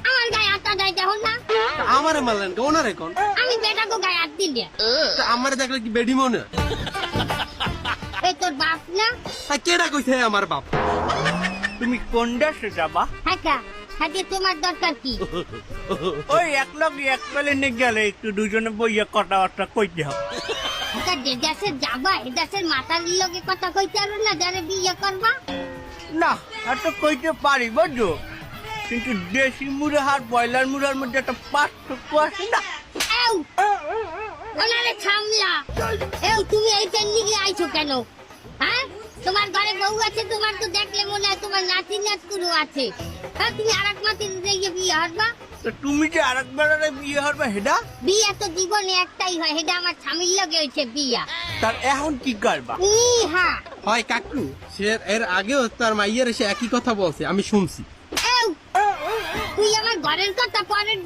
আমার গায়ে হাতটা দেয় দেখো না। আমারে মারলেন ওনারে কোন? আমি বেটাকে গায়ে হাত দিলি। আমারে দেখলে কি বেডি মনে? এই তোর বাপ না? কেডা কইছে আমার বাপ? তুমি কোন দেশে যাবা? হ্যাঁ হাতে তোমার দরকার কি? ওই এক লোক এক পেলে নিয়ে গেলে একটু দুজনে বইয়া কথাবার্তা কইতে হবে। যে দেশে যাবা এ দেশের মাতার লোকে কথা কইতে পারো না, যারে বিয়ে করবা। না এত কইতে পারি বুঝছো, কিন্তু দেশি মুড়ে আর ব্রয়লার মুড়ার মধ্যে একটা পার্থক্য আছে না। ওনারে সামলা। তুমি এই নিয়ে আইছো কেন? হ্যাঁ, তোমার ঘরে বউ আছে, তোমার তো দেখলে মনে হয় তোমার নাতি নাতকুরু আছে। হ্যাঁ, তুমি আরেক মাতির দিয়ে বিয়ে হরবা? তো তুমি যে আরেকবার বিয়ে হরবা হেডা? বিয়ে তো জীবনে একটাই হয়, হেডা আমার স্বামীর লগে হয়েছে বিয়া। তার এখন কি করবা? হ্যাঁ হয় কাকু, সে এর আগেও তার মাইয়ের এসে একই কথা বলছে, আমি শুনছি। তুই আমার ঘরের কথা পরের